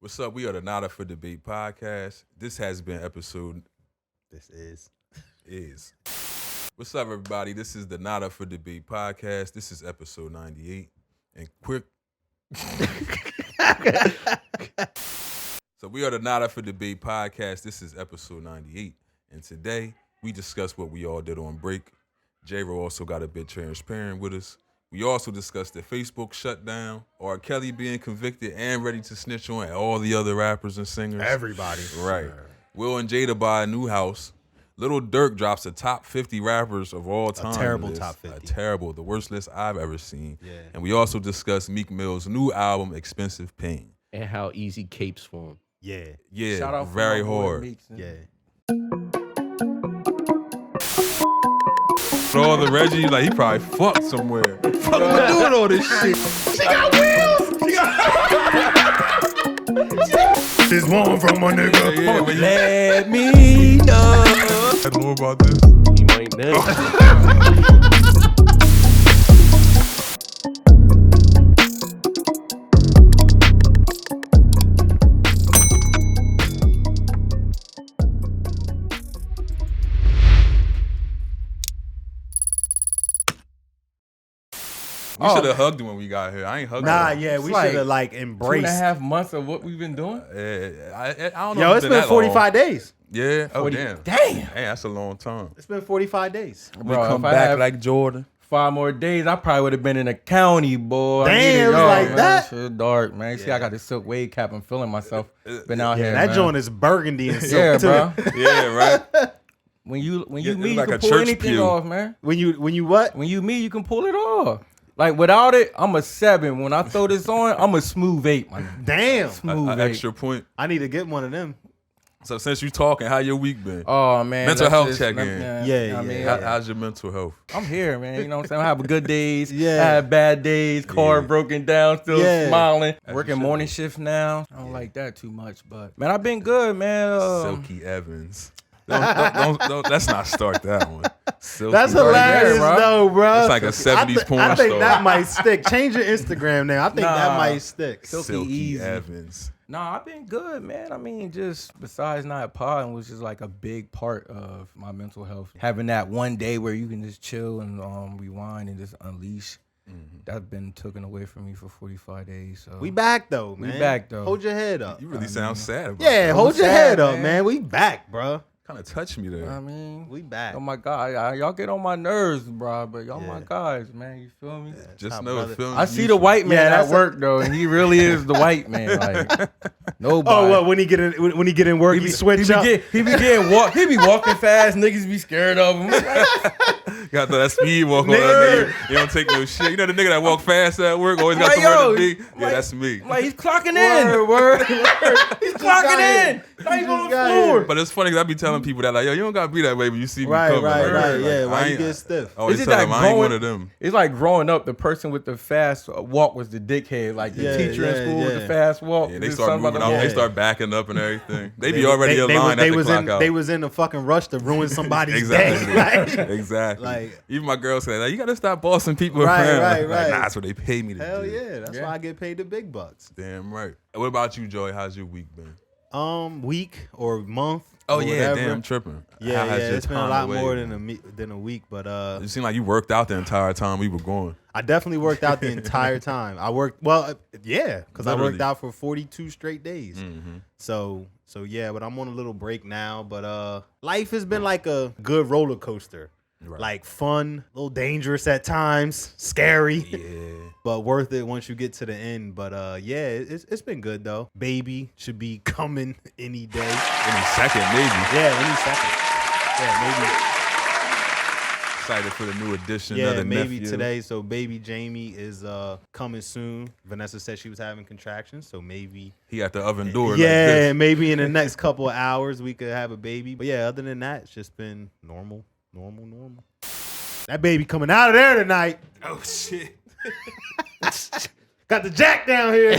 What's up? We are the Not Up for Debate podcast. This has been episode. This is. What's up, everybody? This is the Not Up for Debate podcast. This is episode 98. And quick. So we are the Not Up for Debate podcast. This is episode 98. And today we discuss what we all did on break. Jada also got a bit transparent with us. We also discussed the Facebook shutdown, R. Kelly being convicted and ready to snitch on all the other rappers and singers. Everybody. Right. Will and Jada buy a new house. Lil Durk drops a top 50 rappers of all time. A terrible list. top 50. The worst list I've ever seen. Yeah. And we also discussed Meek Mill's new album, Expensive Pain. And how easy capes for him. Yeah. Yeah, Shout out very for my boy hard. Meek. Yeah. All the Reggie, like, he probably fucked somewhere. Fuck doing all this shit. She got wheels! This one from my nigga. Yeah, but Let me know. I don't know about this. He might know. We should have hugged him when we got here. I ain't hugged Nah, him. yeah, we like should have like 2.5 embraced. months of what we've been doing. I don't know. Yo, if it's been that 45 long. days. Yeah. Oh, 40 damn. Damn. Hey, that's a long time. It's been 45 days. We Bro, come if I back had like Jordan. 5 more days, I probably would have been in the county, boy. Damn, I needed it was y'all, like man. that? Shit dark, man. See, Yeah. I got the silk wave cap. I'm feeling myself. Been out Yeah, here, that man. joint is burgundy and silk Yeah, too. bro. Yeah, right. When you Yeah, meet, like you a can pull church anything pew. off, man. When you what? When you meet, you can pull it off. Like without it, I'm a 7. When I throw this on, I'm a smooth 8, man. Damn. Smooth An 8. extra point. I need to get one of them. So since you talking, how your week been? Oh man, Mental let's health just- check-in. Yeah, I mean, yeah. How's your mental health? I'm here, man. You know what I'm saying? I have good days. Yeah. I have bad days. Car Yeah. broken down, still Yeah. smiling. As Working you should morning be. shift now. I don't like that too much, but man, I've been good, man. Silky Evans. Don't, let's not start that one. Silky That's right hilarious, there. though, bro. It's like a 70s porn I think star. that might stick. Change your Instagram name. I think that Nah. might stick. Silky easy. Evans. Nah, I've been good, man. I mean, just besides not podding was just like a big part of my mental health. Having that one day where you can just chill and rewind and just unleash. That's been taken away from me for 45 days. So We back though, man. back, though. Hold your head up. You really sound sad about Yeah, that. hold your sad, head up, man. man. We back, bro. Kind of touched me there. I mean, We back. oh my God, y'all get on my nerves, bro. But y'all my Yeah. guys, man. You feel me? Just Top know brother. it feels I see the white man Yeah, at that's work though, and he really is the white man. Like nobody. Oh, what when he get in work, he switch up. He be walking fast. Niggas be scared of him. Got that speed walk on that nigga. You don't take no shit. You know the nigga that walk fast at work, always got Like, somewhere yo, to be? Yeah, like- that's me. Like he's clocking in. Word. He's clocking in. Now he's on the got floor. But it's funny because I be telling people that, like, yo, you don't got to be that way when you see me Right, coming. right, Like, right. like, Yeah, why I you ain't- get stiff? I always Is it tell that them, I ain't one growing- of them. It's like growing up, the person with the fast walk was the dickhead. Like the Yeah, teacher in yeah, school with yeah. the fast walk. Yeah, they Just start something moving about out. the- They Yeah. start backing up and everything. They be already aligned at the was clock in, out. They was in a fucking rush to ruin somebody's Exactly. day. Like, Exactly. like- Even my girl said, like, you got to stop bossing people Right, around. right, Like, right. nah, that's what they pay me to hell do. yeah, that's Yeah. why I get paid the big bucks. Damn right. What about you, Joey? How's your week been? Week or month. Oh, or yeah, whatever. damn, I'm tripping. Yeah, How yeah, has your it's been a time lot away more been? than a week, but It seemed like you worked out the entire time we were going. I definitely worked out the entire time. I worked yeah, because I worked Literally. out for 42 straight days. Mm-hmm. So yeah, but I'm on a little break now. But life has been like a good roller coaster. Right. Like fun, a little dangerous at times, scary, Yeah. but worth it once you get to the end. But yeah, it's been good though. Baby should be coming any day. Any second, maybe. Yeah, any second. Yeah, Excited for the new addition. maybe. Yeah, another maybe nephew. today. So baby Jamie is coming soon. Vanessa said she was having contractions, so maybe. He at the oven door. Yeah, Like this. maybe in the next couple of hours we could have a baby. But yeah, other than that, it's just been normal. That baby coming out of there tonight. Oh, shit. Got the jack down here.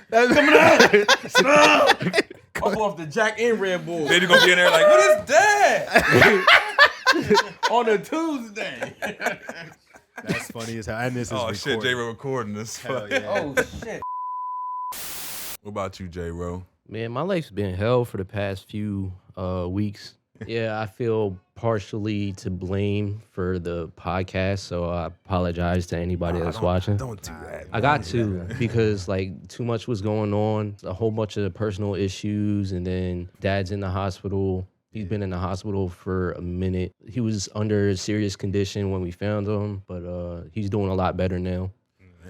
That's coming out. Come off the Jack and Red Bull Then you gonna be in there like, what is that? on a Tuesday. That's funny as hell. And this is Oh shit, recorded. J-Ro recording this. Hell yeah. Oh shit. What about you, J-Ro? Man, my life's been hell for the past few weeks. Yeah, I feel partially to blame for the podcast, so I apologize to anybody that's watching. Don't do that. I got to because like too much was going on, a whole bunch of personal issues, and then dad's in the hospital. He's been in the hospital for a minute. He was under a serious condition when we found him, but he's doing a lot better now.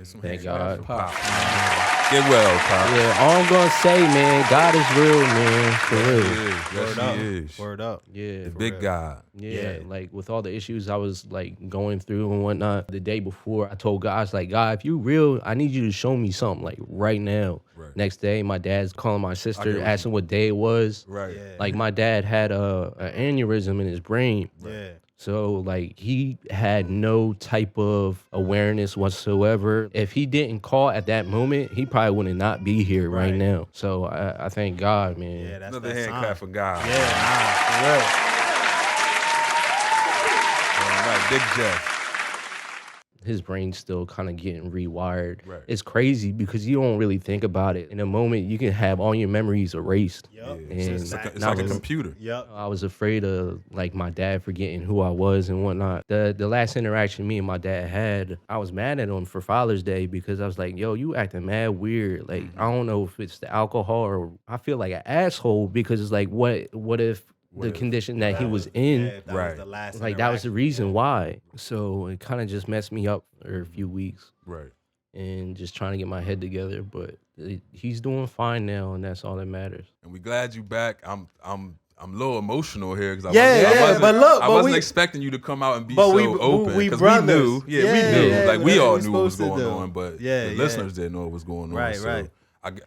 Thank God. Get well, Pop. Yeah, all I'm gonna say, man, God is real, man, for real. Yes, he is. Word up. Yeah, The big God. yeah, like with all the issues I was like going through and whatnot. The day before, I told God, I was like, God, if you real, I need you to show me something like right now. Right. Next day, my dad's calling my get sister, what asking what day it was. Right. Yeah. Like my dad had an aneurysm in his brain. Yeah. So like he had no type of awareness whatsoever. If he didn't call at that moment, he probably would not be here right now. So I thank God, man. Yeah, that's Another that hand sign. clap for God. Yeah, All right, Big Jeff. His brain's still kind of getting rewired. Right. It's crazy because you don't really think about it. In a moment, you can have all your memories erased. Yup. And It's like a now computer. Yep. I was afraid of like my dad forgetting who I was and whatnot. The last interaction me and my dad had, I was mad at him for Father's Day because I was like, yo, you acting mad weird. Like, I don't know if it's the alcohol or I feel like an asshole because it's like, what if the condition that he was in, Yeah, that Right. was the last like that was the interaction. reason why. So it kind of just messed me up for a few weeks Right. and just trying to get my head together. But he's doing fine now, and that's all that matters. And we glad you back. I'm a little emotional here because but look, I but wasn't we- expecting you to come out and be but so we open we because brothers. we knew, we Yeah, knew, yeah, like we that's all what knew we what was supposed to going do. on, but Yeah, the yeah. listeners didn't know what was going on. Right, so right.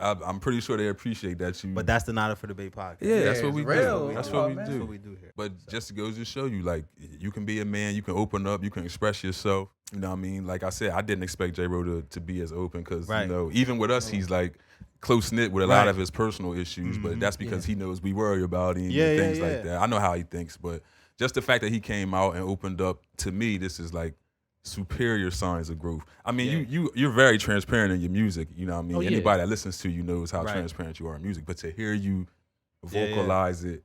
I'm pretty sure they appreciate that you. But that's the Not It For Debate podcast. yeah, that's what it's we real. do. That's Come what on, we man. do. That's what we do here. But just goes to show you, like, you can be a man, you can open up, you can express yourself. You know what I mean? Like I said, I didn't expect J-Ro to be as open because, Right. you know, even with us, he's like close-knit with a lot Right. of his personal issues, but that's because he knows we worry about him Yeah, and yeah, things yeah. like that. I know how he thinks, but just the fact that he came out and opened up, to me, this is like superior signs of growth. I mean, you're very transparent in your music. You know what I mean? Oh, yeah. Anybody that listens to you knows how Right. transparent you are in music, but to hear you Yeah, yeah. vocalize it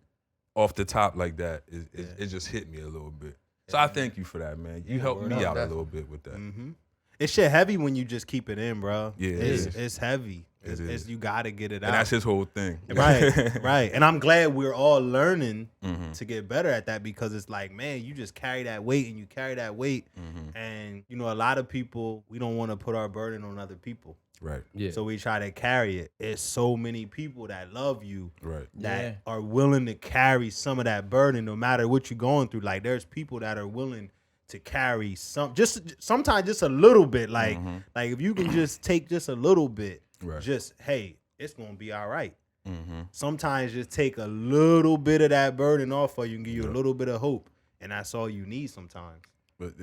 off the top like that, Yeah. it just hit me a little bit. So I thank you for that, man. You Yeah, helped word me up. out a little bit with that. Mm-hmm. It's shit heavy when you just keep it in, bro. Yeah, it it's, is. it's heavy. It It's, is. you gotta get it out. And that's his whole thing. right, right. And I'm glad we're all learning Mhm. to get better at that because it's like, man, you just carry that weight and you carry that weight. Mhm. And, you know, a lot of people, we don't want to put our burden on other people. Right, Yeah. So we try to carry it. It's so many people that love you right. that Yeah. are willing to carry some of that burden no matter what you're going through. Like there's people that are willing to carry sometimes just a little bit. Like if you can just take just a little bit, Right. just hey, it's gonna be all right. Mm-hmm. Sometimes just take a little bit of that burden off of you and give you a little bit of hope. And that's all you need sometimes. But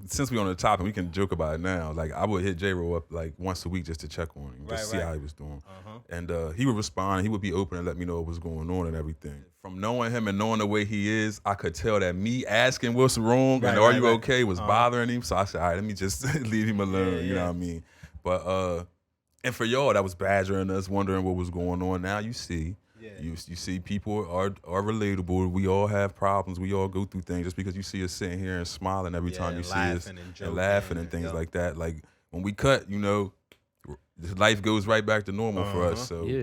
since we're on the topic, we can joke about it now. Like I would hit J-Ro up like once a week just to check on him, just see Right. how he was doing. Uh-huh. And he would respond. He would be open and let me know what was going on and everything. From knowing him and knowing the way he is, I could tell that me asking what's wrong Right, and are right, you right. okay was bothering him. So I said, all right, let me just leave him alone. Yeah, You know yeah. what I mean? But and for y'all that was badgering us, wondering what was going on. Now you see. Yeah. You see people are relatable. We all have problems. We all go through things. Just because you see us sitting here and smiling every Yeah, time you and see us laughing and and joking laughing and and- things yep. like that. Like when we cut, you know, life goes right back to normal for us. So Yeah.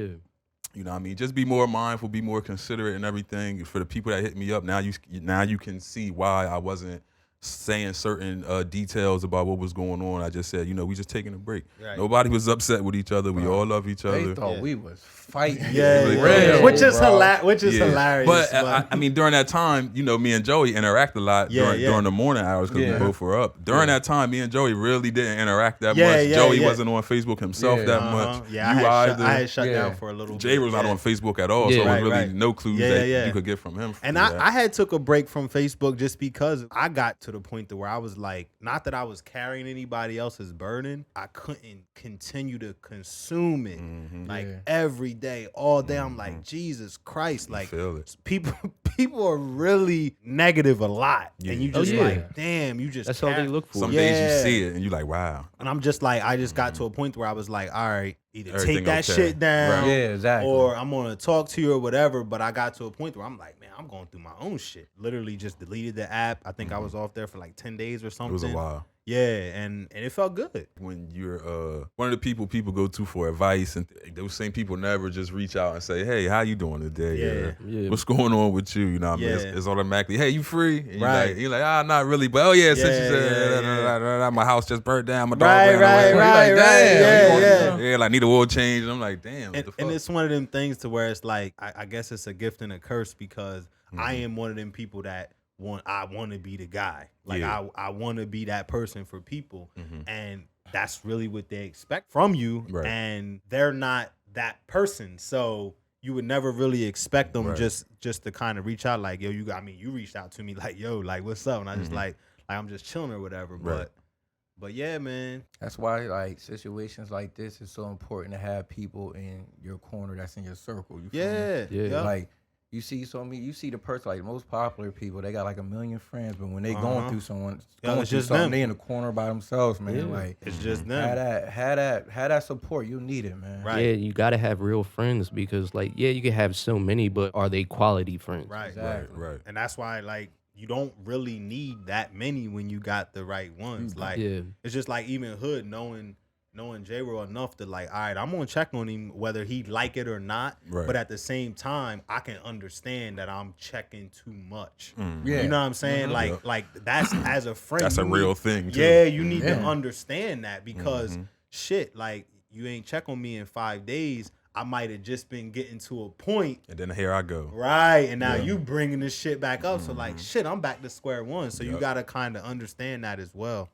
you know what I mean? Just be more mindful, be more considerate and everything. For the people that hit me up, now you can see why I wasn't saying certain details about what was going on. I just said, you know, we just taking a break. Right. Nobody was upset with each other. We all love each They other. thought we was fighting. Yeah, really yeah. good. Which is Bro. Yeah. hilarious. But I mean, during that time, you know, me and Joey interact a lot Yeah, yeah. during the morning hours because Yeah. we both were up. During that time, me and Joey really didn't interact that Yeah, much. yeah, Joey yeah. wasn't on Facebook himself Yeah. that Uh-huh. much. Yeah, you I either. had shut Yeah. down for a little bit. Jay was not yeah. on Facebook at all, Yeah. so there Right, was really right. no clues Yeah, that yeah. you could get from him. And through that. I had took a break from Facebook just because I got to the point to where I was like, not that I was carrying anybody else's burden, I couldn't continue to consume it like Yeah. every day, all day. I'm like, Jesus Christ, like feel it. people are really negative a lot, and you Yeah. just Oh, yeah. like, damn, you just That's all they look for. Some Yeah. days you see it and you like, wow. And I'm just like, I just got to a point where I was like, all right, either Everything take that okay. shit down, Yeah, exactly. or I'm gonna talk to you or whatever. But I got to a point where I'm like, man, I'm going through my own shit. Literally just deleted the app. I think I was off there for like 10 days or something. It was a while. Yeah, and it felt good. When you're one of the people go to for advice, and those same people never just reach out and say, "Hey, how you doing today? Yeah. What's going on with you?" You know what I mean? Yeah. It's automatically, "Hey, you free?" And Right. You're like, not really, but oh yeah, since you Yeah, said yeah. my house just burnt down, my dog Right, ran right, away. You're right, like, right. damn, Yeah, yeah, like need a oil change. And I'm like, damn, what And, the fuck? and it's one of them things to where it's like, I guess it's a gift and a curse because I am one of them people that I want to be the guy. Like Yeah. I want to be that person for people, and that's really what they expect from you, Right. and they're not that person, so you would never really expect them Right. just to kind of reach out like, yo, you reached out to me like, yo, like what's up, and I just like I'm just chilling or whatever, Right. but yeah, man. That's why, like, situations like this is so important to have people in your corner that's in your circle. You feel me? Yeah, Yeah. Like, you see the person, like, most popular people, they got like 1 million friends, but when they going through something, it's just something, them. they in the corner by themselves, man. Yeah. Like, It's just have them. that support. You need it, man. Right. Yeah, you gotta have real friends because, like, yeah, you can have so many, but are they quality friends? Right. Exactly. right. And that's why, like, you don't really need that many when you got the right ones. Like, Yeah. it's just like even Hood knowing J-Ro enough to like, all right, I'm gonna check on him whether he like it or not. Right. But at the same time, I can understand that I'm checking too much. Yeah. You know what I'm saying? Like, Yeah. like that's as a friend. That's a you real need- thing, too. Yeah, you need to Yeah. understand that because shit, like you ain't check on me in 5 days. I might have just been getting to a point. And then here I go. Right, and now you bringing this shit back up. So like, shit, I'm back to square one. So you Yep. gotta kind of understand that as well.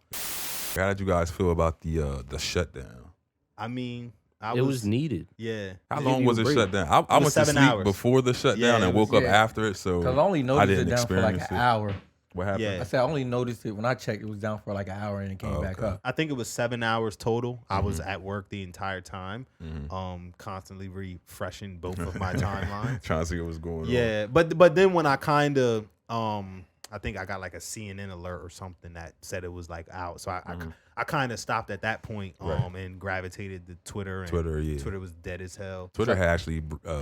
How did you guys feel about the shutdown? I mean, It was needed. yeah. How Give long you was a it break. shut down? I was went to 7 sleep hours. before the shutdown Yeah, and it was- woke up yeah. after it, so Because I only I noticed it didn't down for like an experience it. hour. What happened? Yeah. I said I only noticed it when I checked. It was down for like an hour and it came back okay. up. I think it was 7 hours total. I was at work the entire time, Mm-hmm. constantly refreshing both of my timelines. Trying to see what was going on. Yeah, but then when I kind of I think I got like a CNN alert or something that said it was like out, so I kind of stopped at that point Right. and gravitated to Twitter. And Twitter, yeah. Twitter was dead as hell. Twitter had actually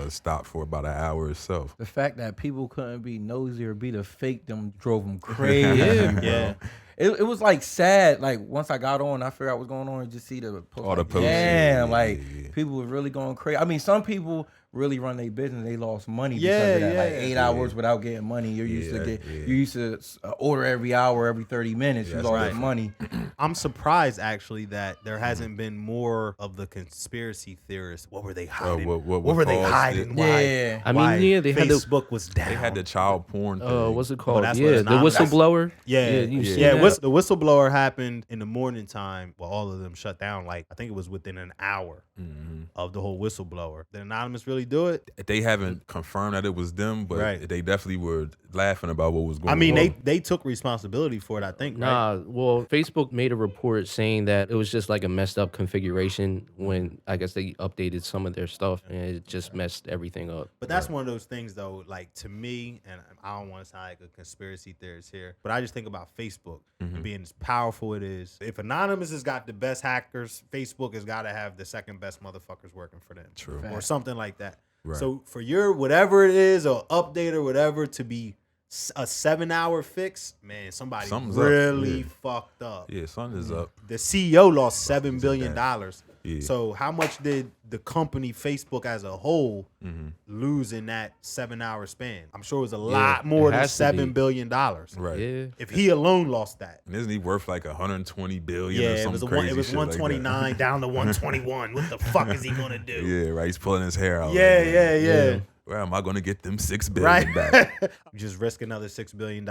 stopped for about an hour itself. The fact that people couldn't be nosy or be the fake them drove them crazy. Yeah. It was like sad. Like once I got on, I figured out what's going on and just see the post. All the like, posts, damn, yeah, like yeah. people were really going crazy. I mean, some people really run their business. They lost money because Yeah, of that. Like yeah. 8 hours without getting money. You're used to Yeah, get. yeah. You used to order every hour, every 30 minutes. You That's lost right. money. I'm surprised actually that there hasn't been more of the conspiracy theorists. What were they hiding? what were they caused hiding? it? Why? Yeah. I mean, why yeah, they had the Facebook was down. They had the child porn thing. what's it called? that's what Yeah, it's the not. whistleblower. Yeah, you've seen yeah. that? The whistleblower happened in the morning time. Well, all of them shut down. Like I think it was within an hour of the whole whistleblower. Did Anonymous really do it? They haven't confirmed that it was them, but Right. they definitely were laughing about what was going on. I mean, they took responsibility for it. I think. Right? Nah, well, Facebook made a report saying that it was just like a messed up configuration when I guess they updated some of their stuff and it just messed everything up. But that's one of those things, though. Like to me, and I don't want to sound like a conspiracy theorist here, but I just think about Facebook and being as powerful it is. If Anonymous has got the best hackers, Facebook has got to have the second best motherfuckers working for them, True. or something like that. Right. So for your whatever it is or update or whatever to be a 7-hour fix, man, somebody Something's up, really yeah. fucked up. Yeah, sun is up. The CEO lost $7 billion. Yeah. So how much did the company Facebook as a whole Mm-hmm. lose in that 7-hour span? I'm sure it was a lot more it than has to be. $7 billion. Right. Yeah. If he alone lost that. And isn't he worth like 120 billion Yeah, or it some was crazy it was shit like that? 129 down to 121. What the fuck is he gonna do? Yeah, right. He's pulling his hair out. Yeah, like, yeah, yeah. Yeah. Where am I going to get them $6 billion Right. back? Just risk another $6 billion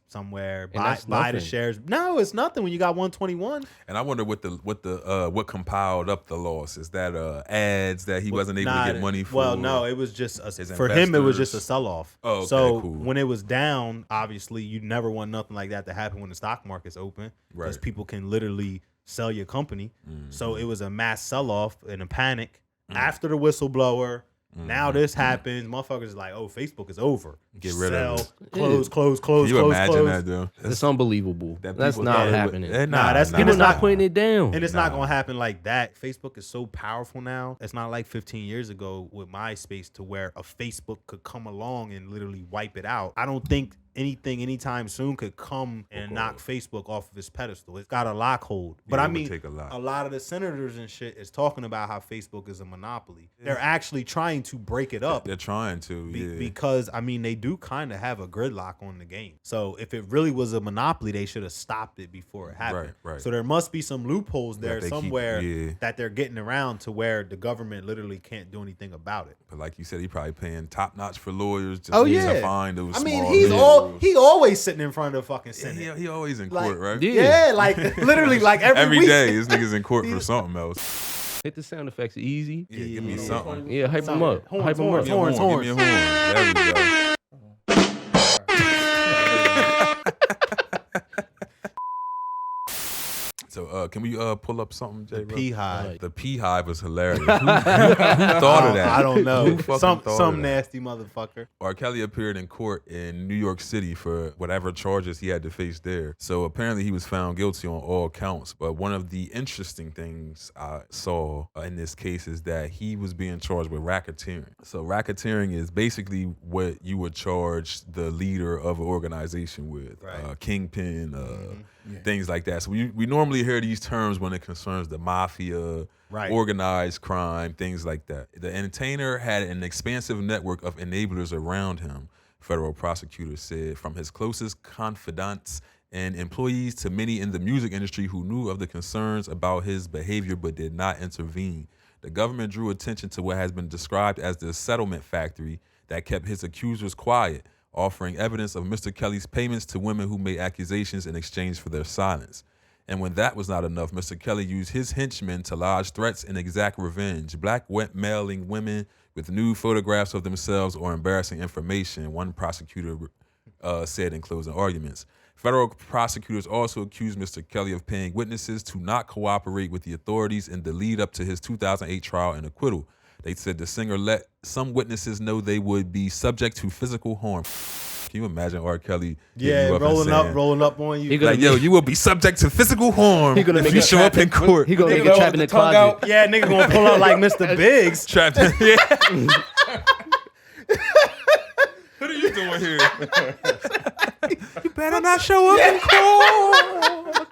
somewhere. And that's Buy the nothing. shares. No, it's nothing when you got 121. And I wonder what compiled up the loss. Is that ads that he wasn't able to get money for? Well, no, it was just His for him. It was just a investors? sell-off. Oh, okay, so cool. when it was down, obviously you never want nothing like that to happen when the stock market's open, because Right. people can literally sell your company. Mm-hmm. So it was a mass sell-off and a panic after the whistleblower. Now this happens. Motherfuckers is like, oh, Facebook is over. Get rid of it. Close. Can you imagine close. that, though? It's unbelievable. That's people- not yeah, happening. that's- People it's not not- putting it down. And it's not gonna happen like that. Facebook is so powerful now. It's not like 15 years ago with MySpace to where a Facebook could come along and literally wipe it out. I don't think anything anytime soon could come and knock Facebook off of its pedestal. It's got a lock hold. But Yeah, I it would mean, take a lot. a lot of the senators and shit is talking about how Facebook is a monopoly. They're actually trying to break it up. They're trying to, yeah. Because I mean they do kind of have a gridlock on the game. So if it really was a monopoly, they should have stopped it before it happened. Right. So there must be some loopholes there they keep- somewhere yeah. that they're getting around to where the government literally can't do anything about it. But like you said, he probably paying top notch for lawyers just Oh to yeah, find those. I mean small he deals. always sitting in front of the fucking Senate. Yeah, he always in Like, court, right? Yeah. Yeah, like literally like every week. day. This nigga's in court for something else. Hit the sound effects easy. Yeah, give me something. Yeah, hype them up. Horns, Hype them horns, up. horns. Give me a horn. There we go. So can we pull up something, Jay? Beehive. The Beehive was hilarious. Who thought of that? I don't know. Who fucking thought of Some that? nasty motherfucker. R. Kelly appeared in court in New York City for whatever charges he had to face there. So apparently he was found guilty on all counts. But one of the interesting things I saw in this case is that he was being charged with racketeering. So racketeering is basically what you would charge the leader of an organization with. Right. Kingpin, things like that. So we normally hear these terms when it concerns the mafia, Right. organized crime, things like that. The entertainer had an expansive network of enablers around him, federal prosecutors said, from his closest confidants and employees to many in the music industry who knew of the concerns about his behavior but did not intervene. The government drew attention to what has been described as the settlement factory that kept his accusers quiet, offering evidence of Mr. Kelly's payments to women who made accusations in exchange for their silence. And when that was not enough, Mr. Kelly used his henchmen to lodge threats and exact revenge, blackmailing women with nude photographs of themselves or embarrassing information, one prosecutor said in closing arguments. Federal prosecutors also accused Mr. Kelly of paying witnesses to not cooperate with the authorities in the lead up to his 2008 trial and acquittal. They said the singer let some witnesses know they would be subject to physical harm. Can you imagine R. Kelly? Yeah, you up rolling up on you. He gonna like, yo, you will be subject to physical harm He gonna if make you a show up in court. He gonna make Nigga a trap with in the the tongue closet. out. Yeah, nigga gonna pull up like Mr. Biggs. Trapped in. Yeah. What are you doing here? You better not show up in court,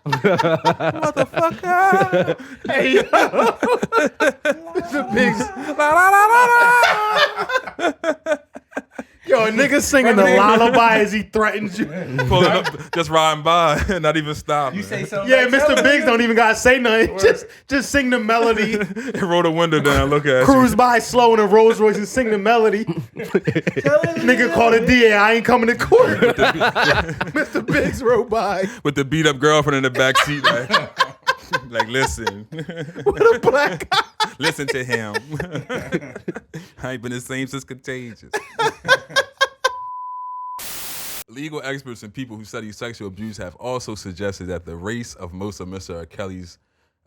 motherfucker. Hey, yo. Mr. Biggs. La, la, la, la, la. Yo, a nigga singing the lullaby as he threatens you. Pulling up, just riding by, not even stopping. You say something. Yeah, like, Mr. "Tell Biggs me." don't even gotta say nothing. Just sing the melody. Roll the window down, look at Cruise you. by slow in a Rolls Royce and sing the melody. Nigga call the DA. I ain't coming to court. Mr. Biggs rode by With the beat up girlfriend in the back seat, like listen. with a black guy. Listen to him. I ain't been the same since Contagious. Legal experts and people who study sexual abuse have also suggested that the race of most of Mr. R. Kelly's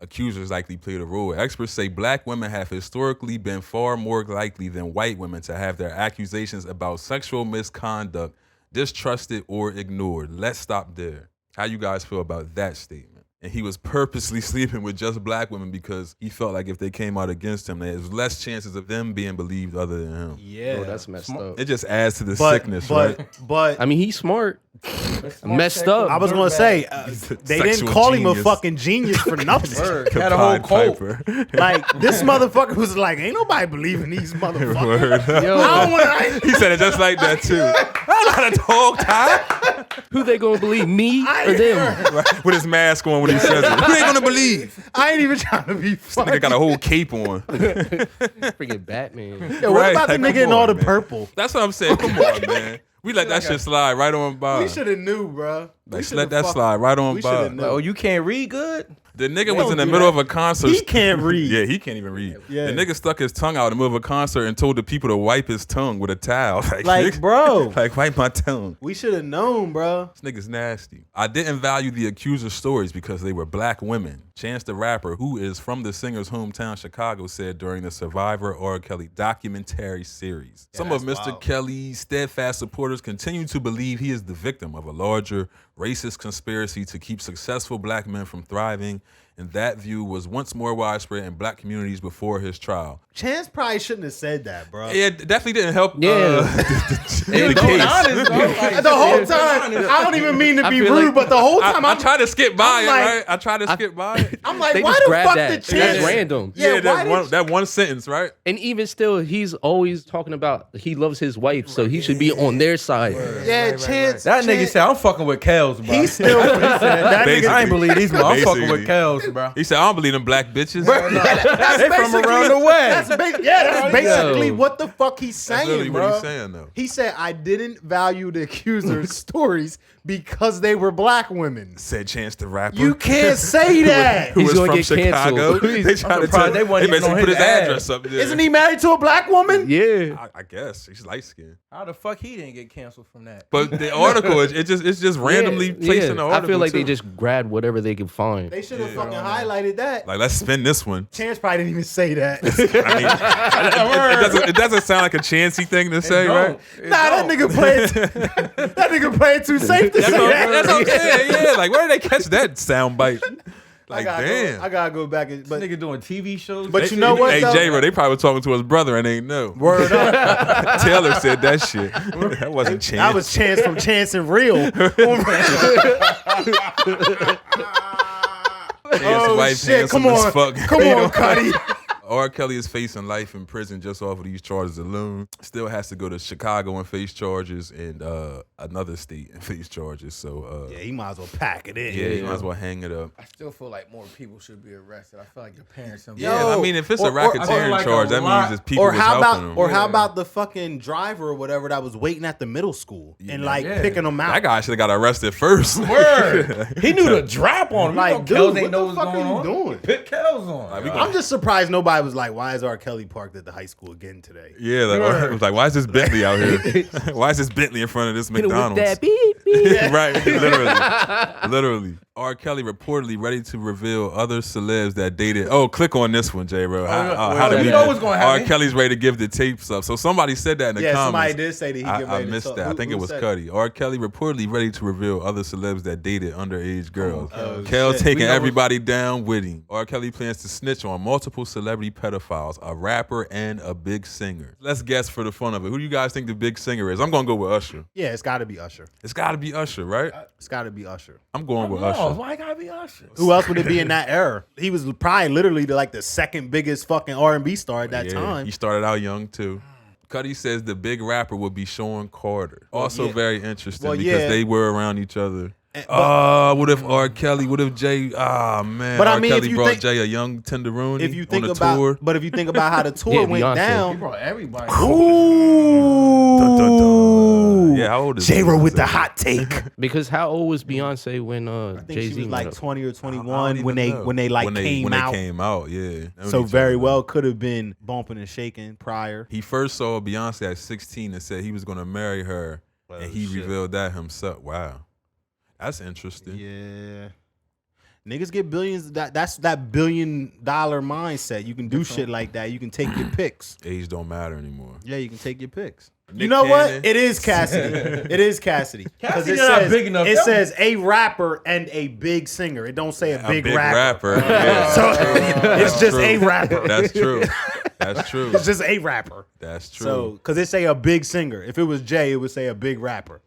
accusers likely played a role. Experts say black women have historically been far more likely than white women to have their accusations about sexual misconduct distrusted or ignored. Let's stop there. How you guys feel about that statement? And he was purposely sleeping with just black women because he felt like if they came out against him, there's less chances of them being believed other than him. Yeah, Bro, that's messed up. It just adds to the sickness, but, right? But I mean, he's smart. Messed up. I was gonna say they didn't Sexual call him a genius. fucking genius for nothing. Word. Had a whole Pied quote. Piper. Like this motherfucker was like, ain't nobody believing these motherfuckers. Word. Yo, I don't want to. He said it just like that too. I'm not a dog, Ty. who they gonna believe, me I or ain't them? Right. With his mask on when he says it. Who they gonna believe? I ain't even trying to be funny. Nigga got a whole cape on. Freaking Batman. Yo, what Right, about the like, nigga in come all on, the man. purple? That's what I'm saying. Come on, man. We let that shit slide right on by. We should have knew, bro. Like, let that slide right on We by. shoulda knew. Oh, you can't read good? The nigga was in the middle of a concert. He can't read. Yeah, he can't even read. Yeah. The nigga stuck his tongue out in the middle of a concert and told the people to wipe his tongue with a towel. Like, bro. Like, wipe my tongue. We should have known, bro. This nigga's nasty. I didn't value the accuser's stories because they were black women. Chance the Rapper, who is from the singer's hometown, Chicago, said during the Survivor R. Kelly documentary series. Some of Mr. wild. Kelly's steadfast supporters continue to believe he is the victim of a larger racist conspiracy to keep successful black men from thriving, and that view was once more widespread in black communities before his trial. Chance probably shouldn't have said that, bro. Yeah, it definitely didn't help Yeah. the Being case. honest, bro. Like, The whole being time, honest. I don't even mean to I be feel rude, like- but the whole time I tried to skip by I'm it, like- right? I tried to skip by it. I'm like, They why just the grabbed fuck that. did That's Chance? random. Yeah, why that one sentence, right? And even still, he's always talking about he loves his wife, so he should be on their side. Yeah, Chance. That nigga Chance- said, I'm fucking with Kels, bro. He still that Basically. nigga. I ain't believe these, man. I'm fucking Basically. with Kels, bro. He said, I don't believe in black bitches. That's They from around the way. That's basically Yo. what the fuck he's saying, That's really bro. what he's saying, though. He said, I didn't value the accuser's stories because they were black women. Said Chance the Rapper. You can't say that. Who He's was gonna from get Chicago. canceled. They tried to surprised tell, they wasn't they even on basically put his his ass. address up there. Isn't he married to a black woman? Yeah. I guess he's light skinned. How the fuck he didn't get canceled from that? But the article, it's just randomly placed in the article. I feel like too. they just grabbed whatever they could find. They should have fucking highlighted that. like, let's spin this one. Chance probably didn't even say that. I mean, it doesn't sound like a chancy thing to say, right? Nah, that nigga playing too safe to say that. That's what I'm saying. Yeah, like where did they catch that sound bite? Like, damn. I gotta go back. But Nigga doing TV shows. But you know what, Hey, though? J-Ro, they probably were talking to his brother and ain't know. word up. Taylor said that shit. That wasn't Chance. That was Chance from Chance and Real. His wife shit! handsome Come as on, fuck. come on, Cuddy. R. Kelly is facing life in prison just off of these charges alone. Still has to go to Chicago and face charges and another state and face charges. So Yeah, he might as well pack it in. yeah, you might as well hang it up. I still feel like more people should be arrested. I feel like the parents. Yeah, I mean, if it's a or- racketeering like a charge, that lot- means it's people Or was how helping about, them. or how about the fucking driver or whatever that was waiting at the middle school and like Yeah. picking them out? That guy should have got arrested first. Word. He knew the drop on him. Like, You know, dude, Kels what ain't know the what's fuck going are you on. doing? Put Kels on. Like, we I'm just surprised nobody was like, "Why is R. Kelly parked at the high school again today?" Yeah, like, it was like, why is this Bentley out here? Why is this Bentley in front of this Hit it with McDonald's? that beep, beep. Right, literally. R. Kelly reportedly ready to reveal other celebs that dated. Oh, click on this one, J-Ro. How you did we know what's gonna happen. R. Kelly's ready to give the tapes up. So somebody said that in the Yeah, comments. somebody did say that he get I ready to missed talk. that. I Who- think who it was said Cuddy. R. Kelly reportedly ready to reveal other celebs that dated underage girls. Kel shit. taking We know everybody down with him. R. Kelly plans to snitch on multiple celebrity pedophiles, a rapper and a big singer. Let's guess for the fun of it. Who do you guys think the big singer is? I'm gonna go with Usher. Yeah, it's got to be Usher. It's got to be Usher, right? It's got to be Usher. I'm going with No, Usher. why gotta be Usher? Who else would it be in that era? He was probably literally the second biggest fucking R&B star at that time. He started out young too. Cuddy says the big rapper would be Sean Carter. Also yeah. very interesting Well, because yeah. they were around each other. But- What if R. Kelly? What if Jay? Man. But I R. mean, if Kelly you brought think- Jay a young tenderoni if you think on a about, tour. but if you think about how the tour Yeah, went Beyonce. He down, brought everybody. Dun, dun, dun. Yeah, how old is J-Ro Beyonce? with the hot take. Because how old was Beyonce when I think Jay she Z was like 20 or I 21 don't when even they know. when they came out. They came out, yeah. So very well could have been bumping and shaking prior. He first saw Beyonce at 16 and said he was going to marry her, and he shit. revealed that himself. Wow, that's interesting. Yeah. Niggas get billions. That's that $1 billion mindset. You can do shit like that. You can take your picks. Age don't matter anymore. Yeah, you can take your picks. Nick You know Cannon. what? It is Cassidy. It is Cassidy. Because Cassidy not big enough. It says a rapper and a big singer. It don't say a big rapper. Yeah, So that's it's just true. a rapper. That's true. That's true. It's just a rapper. That's true. So, because it say a big singer. If it was Jay, it would say a big rapper.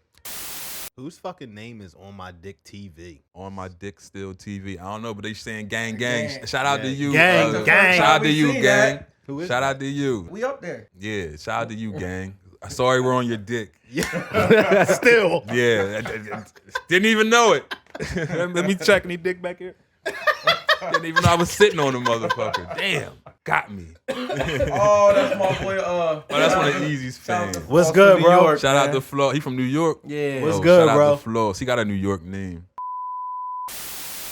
Whose fucking name is on my dick TV? On my dick still TV. I don't know, but they saying gang, gang. Shout out to you. Gang, gang. Shout out to We you, seen gang. that. Who is Shout out to you. We up there. Yeah, shout out to you, gang. Sorry we're on your dick. Still. Yeah. I didn't even know it. Let me check any dick back here. Didn't even know I was sitting on the motherfucker. Damn. Got me. Oh, that's my boy. Oh, that's one of Easy's fans. What's good, bro? York, Shout out man. to Flo. He from New York? Yeah. What's Oh, good, shout bro? out to Flo. He got a New York name.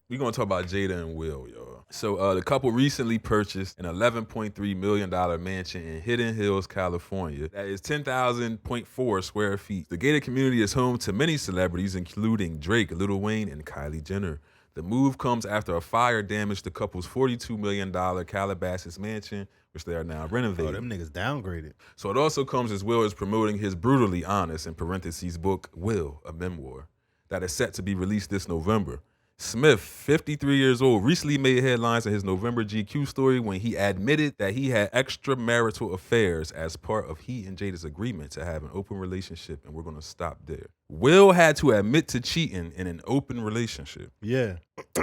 We're going to talk about Jada and Will, y'all. So the couple recently purchased an $11.3 million mansion in Hidden Hills, California. That is 10,000.4 square feet. The gated community is home to many celebrities, including Drake, Lil Wayne, and Kylie Jenner. The move comes after a fire damaged the couple's $42 million Calabasas mansion, which they are now renovating. Oh, them niggas downgraded. So it also comes as Will is promoting his Brutally Honest, in parentheses, book, Will, a memoir, that is set to be released this November. Smith, 53 years old, recently made headlines in his November GQ story when he admitted that he had extramarital affairs as part of he and Jada's agreement to have an open relationship, and we're going to stop there. Will had to admit to cheating in an open relationship. Yeah.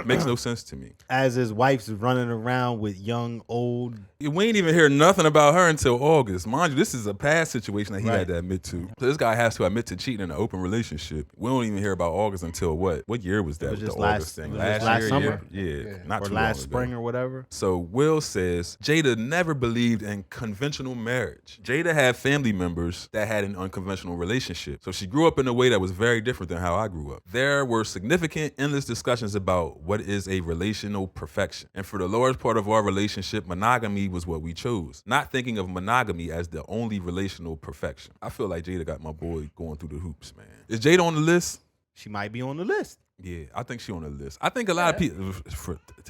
Makes no sense to me. As his wife's running around with young, old. We ain't even hear nothing about her until August. Mind you, this is a past situation that he Right. had to admit to. So this guy has to admit to cheating in an open relationship. We don't even hear about August until what? What year was that? It was with just the August last- thing? it was just last summer. Yeah. Not Or too last long spring ago. or whatever. So Will says Jada never believed in conventional marriage. Jada had family members that had an unconventional relationship. So she grew up in a way that was very different than how I grew up. There were significant, endless discussions about what is a relational perfection. And for the large part of our relationship, monogamy was what we chose. Not thinking of monogamy as the only relational perfection. I feel like Jada got my boy going through the hoops, man. Is Jada on the list? She might be on the list. Yeah, I think she on the list. I think a lot of people,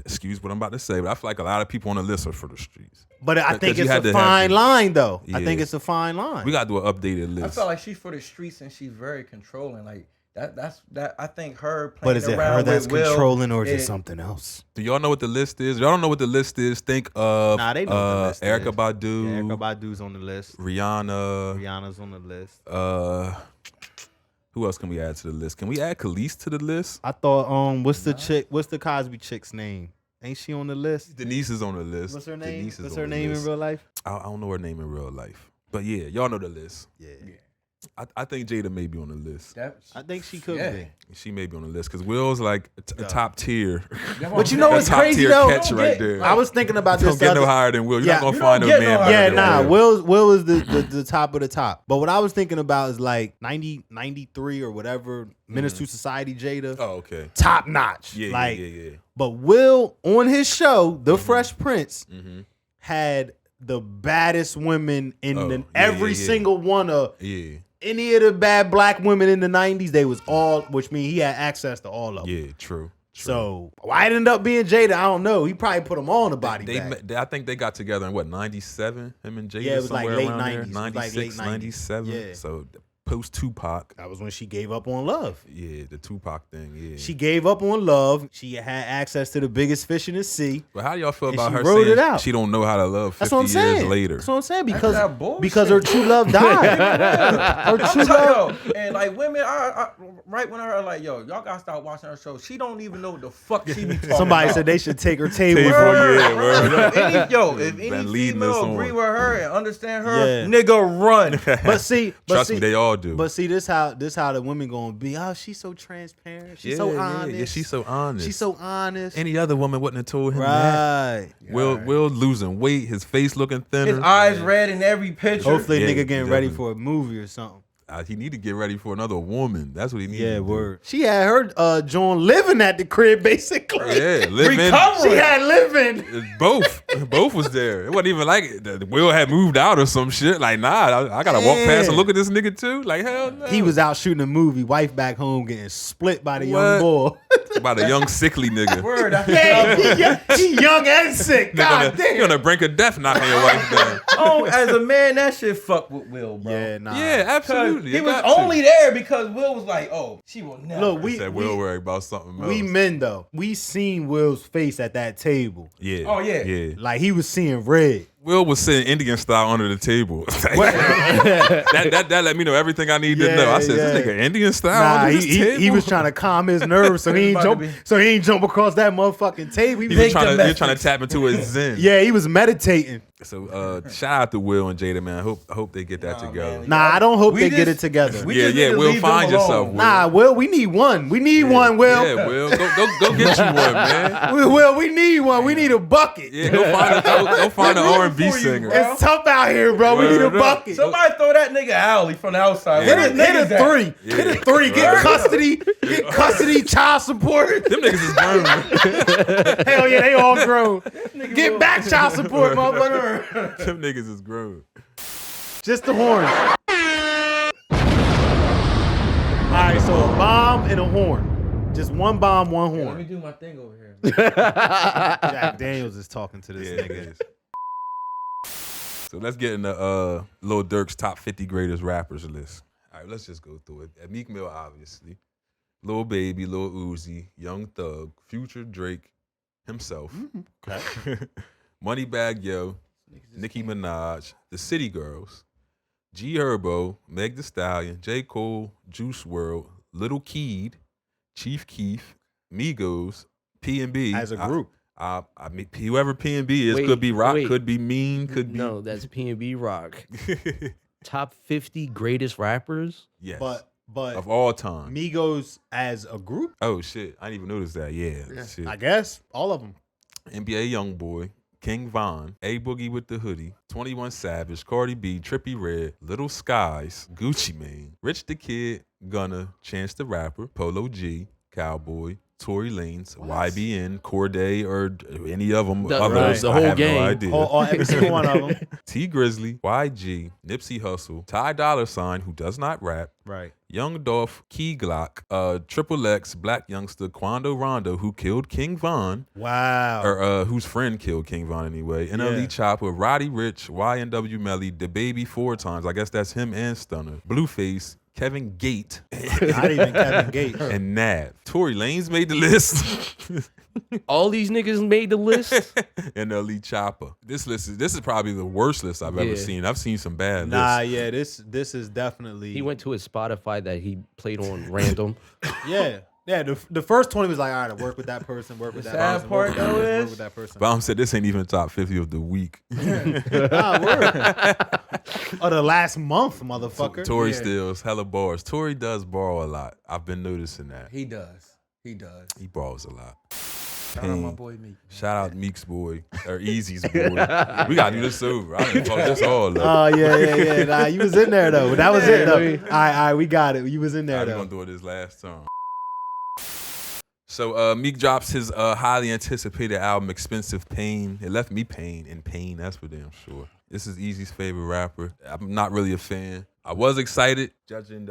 excuse what I'm about to say, but I feel like a lot of people on the list are for the streets. But I think 'Cause you it's had a to have fine to- line, though. I Yeah. think it's a fine line. We got to do an updated list. I feel like she's for the streets and she's very controlling. Like that's I think her playing But is it around her that's with Will, controlling or is it it- something else? Do y'all know what the list is? Y'all don't know what the list is? Think of Nah, they know what the list Erykah is. Badu, Yeah, Erykah Badu's on the list. Rihanna. Rihanna's on the list. Who else can we add to the list? Can we add Khalees to the list? I thought, what's the chick? What's the Cosby chick's name? Ain't she on the list? Denise is on the list. What's her name? Denise is What's on her the name in list. real life? I don't know her name in real life. But yeah, y'all know the list. Yeah. I think Jada may be on the list. I think she could Yeah. be. She may be on the list because Will's like a top tier. But you know what's top crazy tier though? catch right there. I was thinking about Don't this. get the no other- higher than Will. You're Yeah, not gonna you find don't no get man. no better higher Yeah, than nah. Will. Will is the top of the top. But what I was thinking about is like 93 or whatever. Menace to Society, Jada. Oh, okay. Top notch. Yeah, like, yeah. But Will on his show, The Fresh Prince, had the baddest women in Oh, the, yeah, every yeah. single one of Yeah, any of the bad black women in the 90s. They was all, which means he had access to all of them. yeah, true. So why it ended up being Jada, I don't know. He probably put them all in the body They, bag. I think they got together in what, 97? Him and Jada Yeah, it was like somewhere late around 90s. there? It was like 96, late 90s. 97. Yeah. So post Tupac. That was when she gave up on love. Yeah, the Tupac thing. Yeah. She gave up on love. She had access to the biggest fish in the sea. But how do y'all feel And about she her wrote saying it out. she don't know how to love 50 That's what I'm years saying. later? That's what I'm saying that bullshit. because her true love died. Her true love. Yo, and like women are right when I heard like, yo, y'all gotta start watching her show. She don't even know what the fuck she be talking Somebody about. said they should take her table. Table, from yeah, her. word. If Been any leading us female on. agree with her and understand her, Yeah. nigga, run. But see, Trust me, they all do. But see, this how the women gonna be. Oh, she's so transparent. She's so honest. Yeah, she's so honest. She's so honest. Any other woman wouldn't have told him that. Right. Will losing weight, his face looking thinner. His eyes red in every picture. Hopefully, Yeah, nigga getting ready definitely. for a movie or something. He need to get ready for another woman. That's what he needs. Yeah, to do. word. She had her John living at the crib basically. Yeah, living. She had living. Both was there. It wasn't even like Will had moved out or some shit. Like, nah, I gotta walk past and Yeah. look at this nigga too. Like, hell no. He was out shooting a movie. Wife back home getting split by the What? young boy. about a young sickly nigga. Word. Yeah, he young and sick. God You're damn. on the brink of death knocking your wife down. Oh, as a man, that shit fuck with Will, bro. Yeah, nah. Yeah, absolutely. He It was got to. only there because Will was like, "Oh, she will never." Look, He said Will worry about something else. we men though, we seen Will's face at that table. Yeah. Oh, yeah. Yeah. Like he was seeing red. Will was sitting Indian style under the table. that let me know everything I need to know. I said, this nigga Indian style Nah, under this table? he was trying to calm his nerves so he ain't About to jump be- across that motherfucking table. He was trying to tap into his zen. Yeah, he was meditating. So shout out to Will and Jada, man. I hope they get that together. man. Nah, I don't hope We they get just- it together. we Yeah, just yeah, need to Will, leave find them yourself, alone. Will. Nah, Will, we need one. We need one, Will. Yeah, Will, go get you one, man. Will, we need one. We need a bucket. Yeah, go find an R&B for you, singer. bro. It's tough out here, bro. We need a Word up. bucket. Somebody throw that nigga Alley from the outside. Yeah. Where Hit the a niggas at? three. Yeah. Hit a three. Get Right. custody. Get custody, child support. Them niggas is grown. Hell yeah, they all grown. Get back child support, motherfucker. Them niggas is grown. Just the horn. All right, so a bomb and a horn. Just one bomb, one Let me horn. do my thing over here. Jack Daniels is talking to this Yeah, it nigga. is. So let's get into Lil Durk's top 50 greatest rappers list. All right, let's just go through it. Meek Mill, obviously. Lil Baby, Lil Uzi, Young Thug, Future, Drake, himself. Okay. Moneybagg Yo, Nicki Minaj, The City Girls, G Herbo, Meg Thee Stallion, J. Cole, Juice WRLD, Lil Keed, Chief Keef, Migos, P&B. As a group. I mean, whoever P&B is, Wait, could be Rock, wait. could be Mean, could be. No, that's P&B Rock. Top 50 greatest rappers. Yes. But of all time. Migos as a group, Oh shit, I didn't even notice that. Yeah, shit. I guess all of them. NBA YoungBoy, King Von, A Boogie with the Hoodie, 21 Savage, Cardi B, Trippie Redd, Little Skies, Gucci Mane, Rich the Kid, Gunna, Chance the Rapper, Polo G, Cowboy, Tory Lanez, YBN, Corday, or any of them. The- others, the I whole have gang. no idea. Every single one of them. T Grizzly, YG, Nipsey Hussle, Ty Dolla $ign, who does not rap, Right. Young Dolph, Key Glock, Triple X, Black Youngster, Quando Rondo, who killed King Von, Wow. or whose friend killed King Von anyway, NLE Yeah. Chopper, Roddy Rich, YNW Melly, The Baby 4 times, I guess that's him and Stunner, Blueface, Kevin Gate, Not even Kevin Gates. and Nav. Tory Lanez made the list. All these niggas made the list. NLE Chopper. This is probably the worst list I've ever Yeah. seen. I've seen some bad Nah, lists. yeah, this is definitely. He went to his Spotify that he played on random. Yeah. Yeah, the first 20 was like, all right, work with that person, work with that sad person, part, work with that though, person, work is- with that person. But I'm saying this ain't even top 50 of the week. Nah, word. Or the last month, motherfucker. Tory Yeah. steals hella bars. Tory does borrow a lot. I've been noticing that. He does. He does. He borrows a lot. Shout out my boy Meek. Shout out Meek's boy or Easy's boy. We gotta do this over. I didn't fuck this all up. Oh, yeah. Nah, you was in there, though. That was it, though. All right, we got it. You was in there, I'm though. gonna do it this last time. So Meek drops his highly anticipated album, Expensive Pain. It left me in pain, that's for damn sure. This is Easy's favorite rapper. I'm not really a fan. I was excited, judging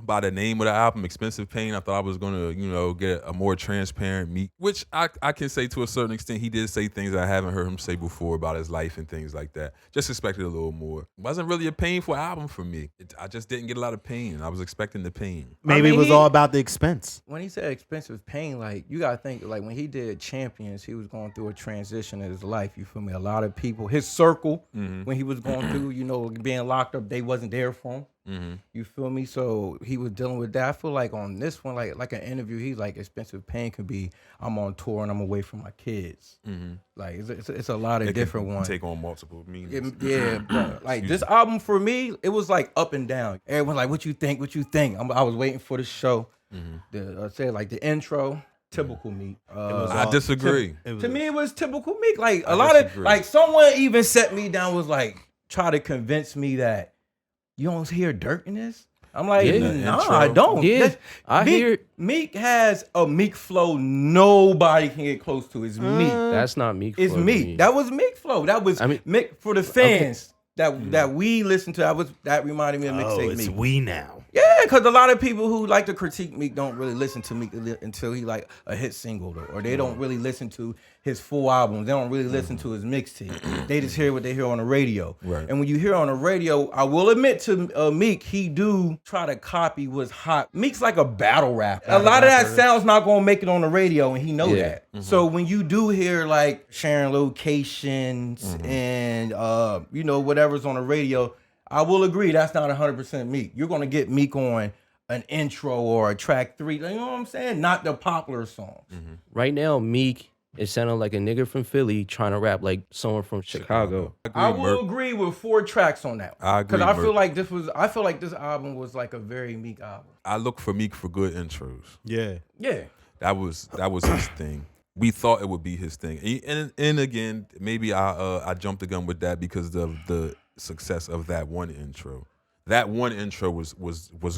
by the name of the album, Expensive Pain. I thought I was gonna, get a more transparent Meek, which I can say to a certain extent. He did say things I haven't heard him say before about his life and things like that. Just expected a little more. Wasn't really a painful album for me. I just didn't get a lot of pain. I was expecting the pain. Maybe I mean, it was he- all about the expense. When he said expensive pain, like you gotta think, like when he did Champions, he was going through a transition in his life. You feel me? A lot of people, his circle, when he was going through, being locked up, they wasn't there for him. You feel me? So he was dealing with that. I feel like on this one, like an interview, he's like, expensive pain could be, I'm on tour and I'm away from my kids. Like it's a lot of It different can ones. take on multiple meanings. Yeah, but like this album for me, it was like up and down. Everyone's like, "What you think? What you think?" I was waiting for the show. The intro, typical Meek. I disagree. To me, it was typical Meek. Like a lot of disagree. like someone even set me down, was like try to convince me that you don't hear Durk in this. I'm like, Yeah. nah, Intro. I don't. Yeah, That's- I hear it. Meek has a Meek flow nobody can get close to. It's Meek. That's not Meek. It's flow to Meek. me. That was Meek flow. That was I mean- Meek for the fans that we listened to. That reminded me of mixtape Meek. we now. Yeah, because a lot of people who like to critique Meek don't really listen to Meek until he like a hit single, or they don't really listen to his full albums. They don't really listen to his mixtape. They just hear what they hear on the radio. Right. And when you hear on the radio, I will admit to Meek, he do try to copy what's hot. Meek's like a battle rapper. A lot of that sound's not gonna make it on the radio, and he know Yeah. that. So when you do hear like sharing locations and whatever's on the radio, I will agree that's not 100% Meek. You're gonna get Meek on an intro or a track 3. You know what I'm saying? Not the popular songs. Right now, Meek It sounded like a nigga from Philly trying to rap like someone from Chicago. I will agree with 4 tracks on that. I agree, Because Merc. I feel like this album was like a very Meek album. I look for Meek for good intros. Yeah. Yeah. That was his thing. We thought it would be his thing, and again, maybe I jumped the gun with that because of the success of that one intro. That one intro was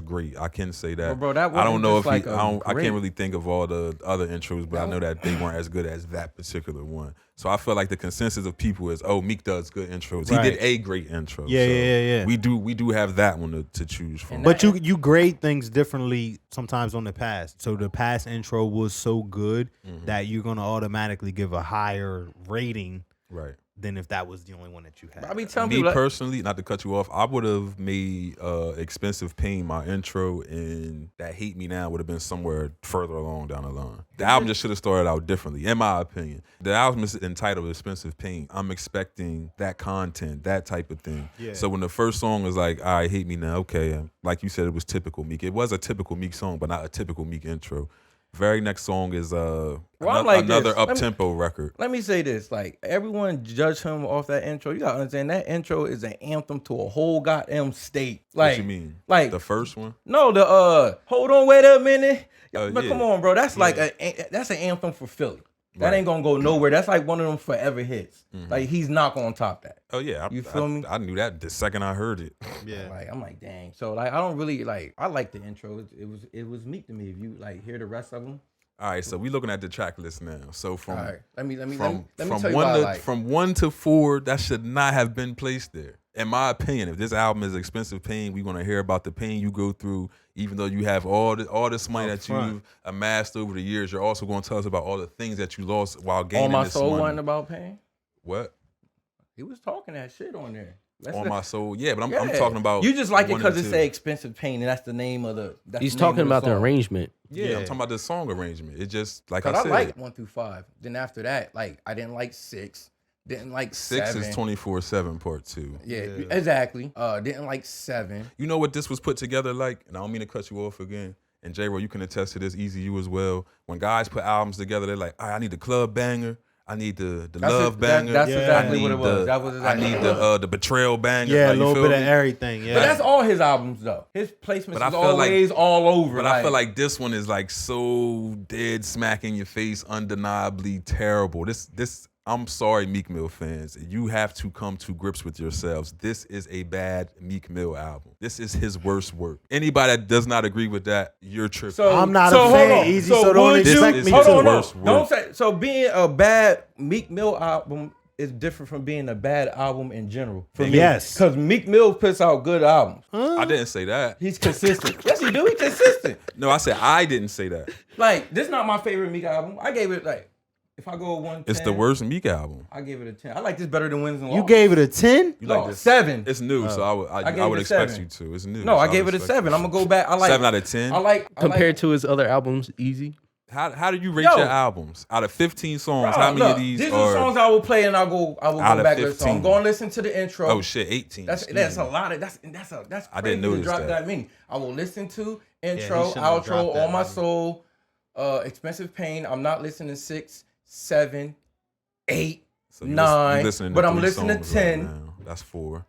great. I can say that. But bro, that I don't know if like I great. can't really think of all the other intros, but I know that they weren't as good as that particular one. So I feel like the consensus of people is, oh, Meek does good intros. Right. He did a great intro. Yeah, so yeah. We do have that one to choose from. And But you grade things differently sometimes on the past. So the past intro was so good that you're gonna automatically give a higher rating Right. than if that was the only one that you had. I be telling Me people, personally, not to cut you off, I would have made Expensive Pain my intro, and That Hate Me Now would have been somewhere further along down the line. The album just should have started out differently, in my opinion. The album is entitled Expensive Pain. I'm expecting that content, that type of thing. Yeah. So when the first song was like, all right, Hate Me Now, okay, like you said, it was typical Meek. It was a typical Meek song, but not a typical Meek intro. Very next song is I'm like another this. up-tempo record. let me say this. Like, everyone judge him off that intro. You gotta understand that intro is an anthem to a whole goddamn state. Like, What you mean? Like, The first one? no, the hold on, wait a minute. But Yeah. come on, bro. That's like that's an anthem for Philly. That Right. ain't gonna go nowhere. That's like one of them forever hits. Like, he's not gonna top that. Oh yeah, You feel me? I knew that the second I heard it. Yeah. Like, I'm like, dang. So like, I don't really like. I like the intro. It was Meek to me. If you like hear the rest of them. All right, so we looking at the track list now. So from All right. Let me from tell you what I like. from 1 to 4, that should not have been placed there. In my opinion, if this album is Expensive Pain, we're gonna hear about the pain you go through. Even though you have all this money that front. you've amassed over the years, you're also gonna tell us about all the things that you lost while gaining On My this Soul money. wasn't about pain. What? He was talking that shit on there. On My Soul, yeah, but I'm Yeah. talking about You just like it 1 because and it 2. say Expensive Pain, and that's the name of the. That's He's the name talking of about the song. arrangement. Yeah, Yeah. I'm talking about the song arrangement. It just like Cause I I said, like 1 through 5. Then after that, like, I didn't like 6. Didn't like 6 7. is 24/7 part 2. Yeah, exactly. Didn't like 7. You know what this was put together like? And I don't mean to cut you off again. And J-Ro, you can attest to this, Easy, you as well. When guys put albums together, they're like, all right, I need the club banger. I need the love banger. That's Yeah. exactly I what need it was. the- That was I exactly need what it was. the betrayal banger. Yeah, like, a you little feel bit me? of everything. Yeah. But that's all his albums though. His placements But I is feel like- always all over. But I feel like this one is like so dead smack in your face, undeniably terrible. This I'm sorry, Meek Mill fans. You have to come to grips with yourselves. This is a bad Meek Mill album. This is his worst work. Anybody that does not agree with that, you're tripping. So I'm not a hold fan, on. Easy, so don't would expect you- me Hold to. on, no. worst work. Don't say so. Being a bad Meek Mill album is different from being a bad album in general. For me. Yes. Because Meek Mill puts out good albums. I didn't say that. He's consistent. Yes, he do. He's consistent. No, I said I didn't say that. Like, this is not my favorite Meek album. I gave it like, if I go 1 to 10, It's the worst Meek album. I give it a 10. I like this better than Wins and You Losses. gave it a 10? You no, like this? 7. It's new, so I gave would it a expect 7. you to. It's new. No, so I would gave it a expect 7. you I'm gonna go back. I like 7 out of 10. I like Compared to his other albums, Easy. How do you rate Yo. your albums? Out of 15 songs, Bro, how many look, of these are are songs I will play and I will out go of back to the song. 15? I'm going to listen to the intro. Oh shit, 18. That's Excuse a me. lot of that's crazy I didn't to notice drop that. that many. I will listen to he intro, shouldn't have outro, dropped that On My many. Soul, Expensive Pain. I'm not listening to 6, 7, 8. So you 9, listening to but I'm 3 listening to songs right 10. now. That's 4.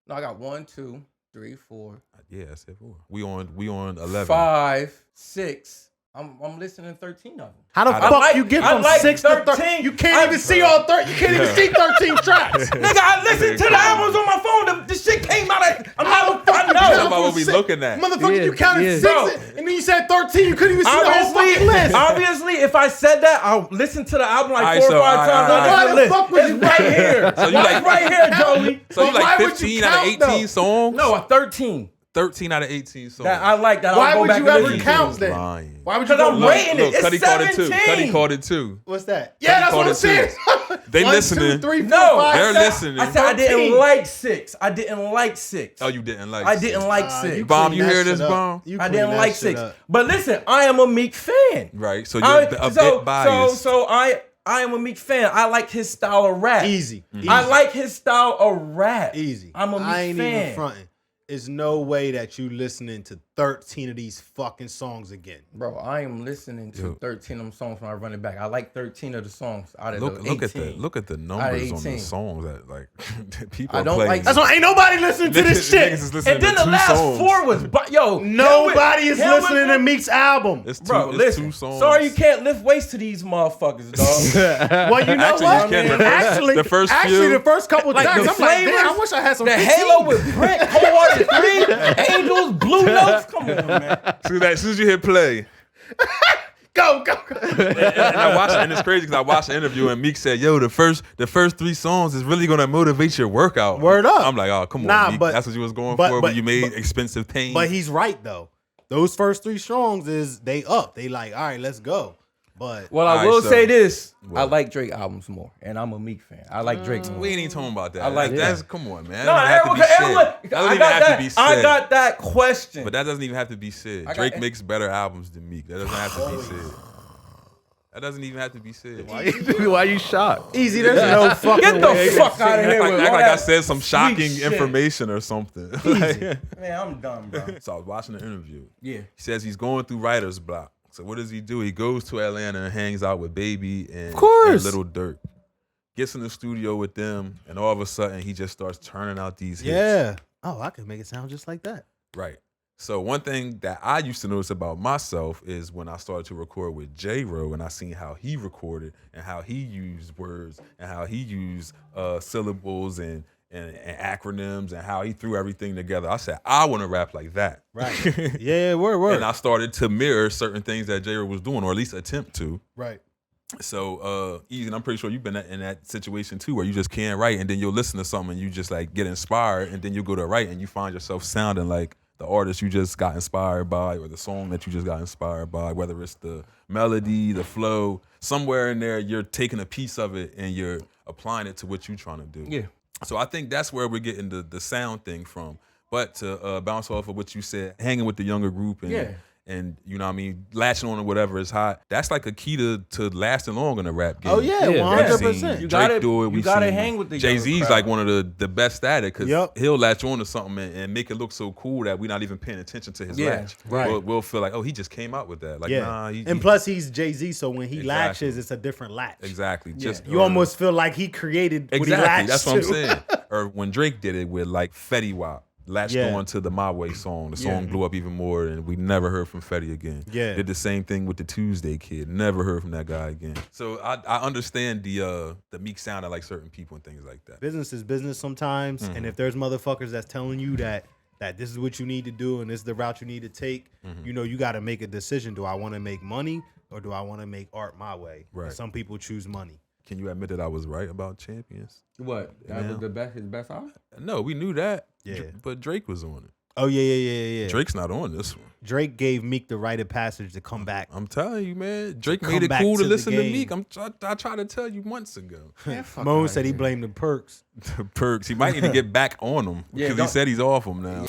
No, I got 1, 2, 3, 4, Yeah, I said 4. We on 11. 5, 6. I'm listening to 13 of them. How the I fuck like- you get I from like 6 to 13. 13? You can't even see all 30. You can't even see 13 tracks. Nigga, I listened to the albums on my phone. The shit came out. I'm not. I Talking know. about what we looking at. Motherfucker, Yeah, you counted yeah. 6 Bro. and then you said 13. You couldn't even see the whole fucking list. Obviously, if I said that, I'll listen to the album like Alright, 4 or so, 5 times. alright, on Why this the fuck was list. you It's right here. So you like- It's right here, Joey. So you But why like would you 15 out of 18 count, though? songs? No, a 13 13 out of 18 songs. that I like. That Why I'll go would back you and ever listen to. count He's that? lying. Why would you Because go I'm look? rating it. Look, It's Cuddy called it 2. 17. Cuddy called it 2. What's that? Yeah, that's called what I'm it saying. too. They 1, listening. 2, 3, 4, No, 5, They're 6. listening. I said I 13. didn't like 6. I didn't like 6. Oh, you didn't like I six. didn't like 6. You Bomb, clean you that hear shit this, up. Bomb? You I clean didn't that like shit 6. up. But listen, I am a Meek fan. Right, so you're a bit biased. So I am a Meek fan. I like his style of rap. Easy. I like his style of rap. Easy. I'm a Meek I ain't fan. even fronting. There's no way that you listening to 13 of these fucking songs again. Bro, I am listening to 13 of them songs when I run it back. I like 13 of the songs out of the 18. Look at the numbers on the songs that like people I are don't playing. like. That's why ain't nobody listening to this shit. And then the last 4 was Nobody is listening to Meek's album. It's two, Bro, it's listen. 2 songs. Sorry you can't lift weights to these motherfuckers, dog. Well, you know Actually, what? you can. Actually, The first actually, few- the first couple Like tracks, the I'm like, damn, flavors, I wish I had some the 15. Halo with Brent, Cold-Hearted 3, Angels, Blue Notes. Come on, man. As soon as you hit play. Go. And I watched, and it's crazy because I watched the interview and Meek said, "Yo, the first 3 songs is really gonna motivate your workout." Word up. I'm like, "Oh, come Nah, on, Meek. but- That's what you was going but- for but- when you made but- Expensive Pain." But he's right though. Those first 3 songs is they up. They like, all right, let's go. But Well, I Alright, will so- say this. What? I like Drake albums more, and I'm a Meek fan. I like Drake more. we ain't even talking about that. I like that's that. come on, man. No, That doesn't have to be everyone, said. That doesn't I even got have to that. be I said. got that question. But that doesn't even have to be said. got Drake it. makes better albums than Meek. That doesn't have to be said. That doesn't even have to be said. Why you shocked? easy, there's no fucking Get the way. fuck out of here with Act all like I that said some sweet shocking shit. information or something. Easy. Man, I'm done, bro. So I was watching the interview. Yeah. He says he's going through writer's block. So what does he do? He goes to Atlanta and hangs out with Baby and Lil Durk. Gets in the studio with them, and all of a sudden he just starts turning out these hits. Yeah. Oh, I could make it sound just like that. Right. So one thing that I used to notice about myself is when I started to record with J-Ro and I seen how he recorded and how he used words and how he used syllables and acronyms and how he threw everything together. I said, I want to rap like that. Right. Yeah, word. And I started to mirror certain things that J-Ro was doing, or at least attempt to. Right. So, Easy, and I'm pretty sure you've been in that situation too, where you just can't write, and then you'll listen to something and you just like get inspired, and then you go to write and you find yourself sounding like the artist you just got inspired by, or the song that you just got inspired by, whether it's the melody, the flow, somewhere in there, you're taking a piece of it and you're applying it to what you're trying to do. Yeah. So I think that's where we're getting the sound thing from. But to bounce off of what you said, hanging with the younger group and Yeah. and you know what I mean, latching on to whatever is hot, that's like a key to lasting long in the rap game. Oh yeah, Yeah. 100%. You Drake gotta- do it. you We gotta seen hang with the younger Jay-Z's crowd. like one of the best at it because Yep. he'll latch on to something and make it look so cool that we're not even paying attention to his Yeah, latch. right. We'll feel like, oh, he just came out with that. Like, Yeah. nah, and plus he's Jay-Z, so when he Exactly. latches, it's a different latch. exactly. Just You almost feel like he created what he exactly. latched That's what I'm to. saying. Or when Drake did it with like Fetty Wap. Latched Yeah. on to the My Way song. The song Yeah. blew up even more, and we never heard from Fetty again. Yeah. Did the same thing with the Tuesday Kid. Never heard from that guy again. So I understand the Meek sounding like certain people and things like that. Business is business sometimes, and if there's motherfuckers that's telling you that this is what you need to do and this is the route you need to take, you know, you got to make a decision. Do I want to make money or do I want to make art my way? Right. And some people choose money. Can you admit that I was right about Champions? What? That was his best album? No, we knew that. Yeah. But Drake was on it. Oh yeah. Drake's not on this one. Drake gave Meek the rite of passage to come back. I'm telling you, man. Drake Come made it back cool to to the listen to game. Meek. I tried to tell you months ago. Mo said he blamed the perks. Perks. He might need to get back on them Yeah, because he said he's off them now.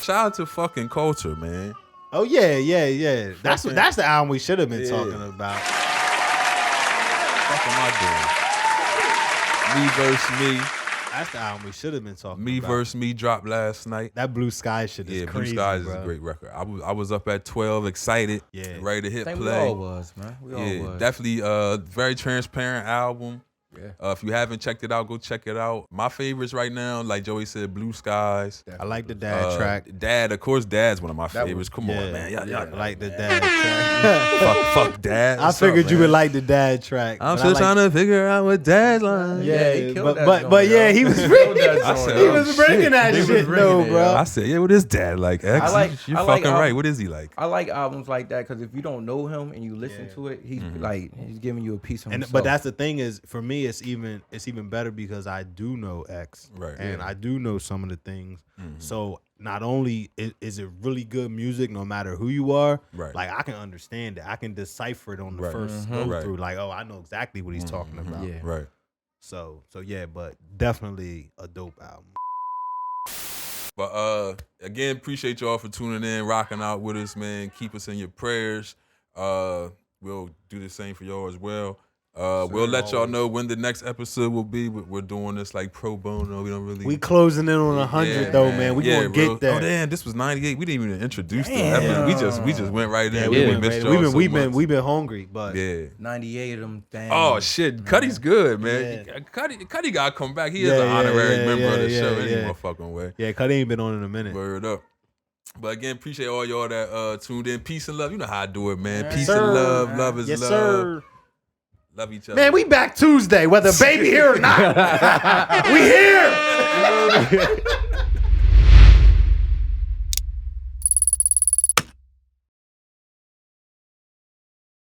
Shout out to fucking Culture, man. Oh yeah. That's the album we should have been talking about. Fuck am I doing? Me versus Me. That's the album we should have been talking Me about. versus Me dropped last night. That Blue Sky shit is Yeah, crazy, Blue Skies bro. is a great record. I was up at 12, excited, Yeah. ready to hit I think we play. all was, man. We all Yeah, was. definitely very transparent album. Yeah. If you haven't checked it out, go check it out. My favorites right now, like Joey said, Blue Skies. I like the dad track. Dad, of course, Dad's one of my That favorites. Come Yeah, on, man. I like the dad track. fuck Dad. I What's figured up, you man? would like the dad track. I'm but still I like- trying to figure out what Dad's line. Yeah, he killed that but joint, yeah, yo. he was Killed breaking. that I joint, said, He yo. oh, was breaking that He was shit, bringing though, it, bro. I said, yeah, what is Dad like? X? You're I like fucking right. album- What is he like? I like albums like that because if you don't know him and you listen to it, he's he's giving you a piece of himself. But that's the thing is, for me, it's even better because I do know X, Right. and I do know some of the things. So not only is it really good music, no matter who you are, Right. like I can understand it. I can decipher it on the Right. first go Right. through. Like, oh, I know exactly what he's talking about. Yeah. Right. So yeah, but definitely a dope album. But again, appreciate y'all for tuning in, rocking out with us, man. Keep us in your prayers. We'll do the same for y'all as well. We'll let y'all know when the next episode will be. We're doing this like pro bono. We don't really. We closing in on 100 though, man. We gonna get there. Oh damn, this was 98. We didn't even introduce the episode. We just went right in. Yeah, We've been hungry, but 98 of them things. Oh shit, Cuddy's good, man. Cuddy gotta come back. He is an honorary member of the show any motherfucking way. Yeah, Cuddy ain't been on in a minute. Word up. But again, appreciate all y'all that tuned in. Peace and love. You know how I do it, man. Peace and love. Love is love. Sir. Love each other. Man, we back Tuesday, whether baby here or not. We here.